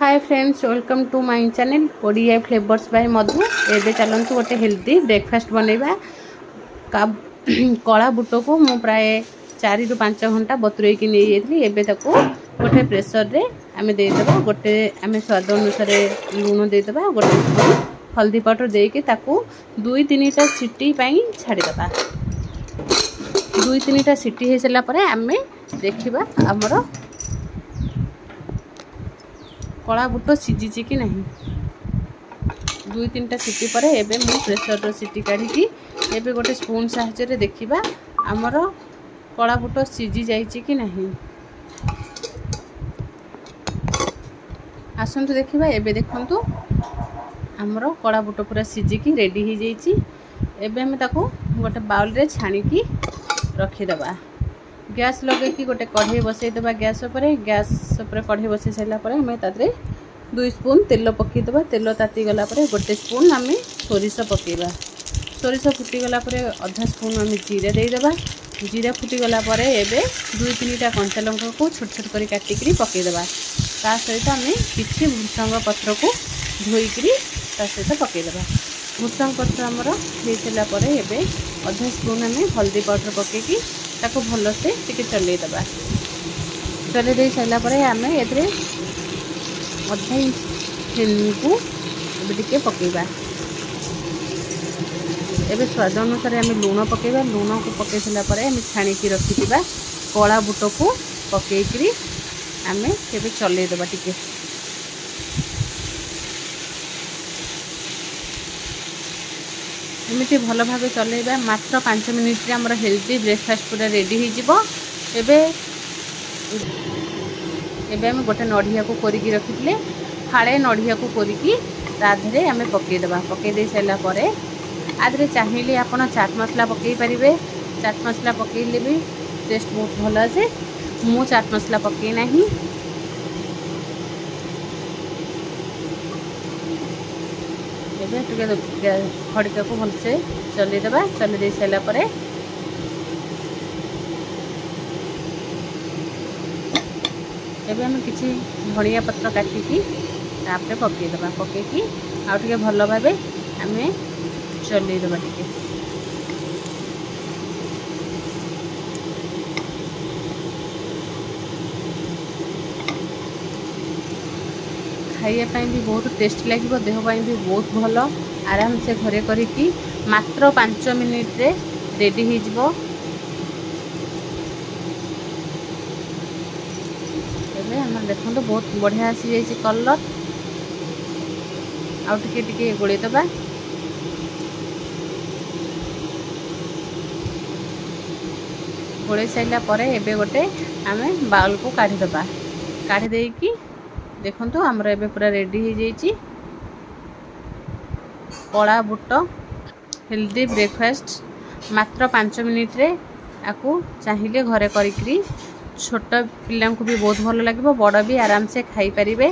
Hi friends, welcome to my channel Odia flavours by Madhu. एबे चलंतु गोटे हेल्दी ब्रेकफास्ट बनैबा। कला बुट को मु प्राय 4 ରୁ 5 घंटा बतुरे की नहीं जाइली। एबे ताको गोटे प्रेशर रे आमे दे देबा। गोटे आमे स्वाद अनुसार लूण दे देबा। गोटे स्पून हल्दी पाउडर दे के ताको 2-3टा सीटी पई छाडी देबा। 2-3टा सीटी हे सला परे आमे देखिबा हमरो कला बुट सीझी कि नहीं। 2-3टा सीटी पर एबे मु प्रेशर रो सीटी काढी एबे गोटे स्पून साहाय्य रे देखिबा हमरो कला बुट सीझी जाइछि कि नहीं। आसंतु देखिबा। एबे देखंतु हमरो कला बुट पूरा सीझी की रेडी हो जाइछि। एबे हम ताको गोटे बाउल रे छाणी की रखि देबा। गैस लगे कि गोटे कढ़ाई बसई देबा। गैस ऊपर कढ़ाई बसई सारा पर हमें तादरे 2 स्पून तेल पकई देबा। तेल ताती गला पर गोटे स्पून हमें सोरिष पकेबा। सोरिष फुटी गला पर आधा स्पून हमें जीरा दे देबा। जीरा फुटी गला पर एबे 2-3टा कंचा लंका को छोट छोट करी काटिकरी पकई देबा। ता सहित हमें किछि भृषंग पत्र को धोईकरी ता सहित पकई देबा। भृषंग पत्र हमर हे चला पर एबे आधा स्पून हमें हल्दी पाउडर पकेकी ताको भल से टिके चले देबा। चले दे साइला पर हमें एतरे अधा हिंग को टिके पकेबा। एबे स्वाद अनुसार हमें लूण पकेबा। लूण को पके सला पर हमें छाणी की रखिथिबा कला बुट को पकेकरी हमें एबे चले देबा। टिके एमती भल भाव चलेबा। मात्र 5 मिनिट रे हमर हेल्दी ब्रेकफास्ट पूरा रेडी हो जिवो। एबे हम गोटे नड़िया को कोरिकी रखिथिले। फाड़े नड़िया को कोरिकी ताधरे हमें पकई देबा। पकई दे साइला परे आधरे चाहिए आपण चाट मसला पकई परिबे। चाट मसला पकईले भी टेस्ट बहुत भल आसे। मु चाट मसला पकई नाही। एबे खड़िका को भल से चले देबा। चले दे साइला परे एबे हम किछि धनिया पत्र काटिकी तापरे पकई देबा। पकेकी आ टिके भल भाबे हमें चले देबा। टिके खाइया भी बहुत टेस्टी लगे। देह भी बहुत भल। आराम से घरे करिकी मात्र 5 मिनिट रे रेडी हो जिवो। एबे हम देखो तो बहुत बढ़िया आसी जाइए कलर। आउ टिके टिके गोले देबा। गोले साइला परे एबे गोटे आमे बाउल को काढी देबा। काढी देकी देखंतु हमर एबे पूरा रेडी हो जाइए कला बुट हेल्दी ब्रेकफास्ट। मात्र 5 मिनिट रे आकु चाहिए घरे करिकरी छोट पिल्ला को भी बहुत भल लगे। बड़ भी आराम से खाई परिबे।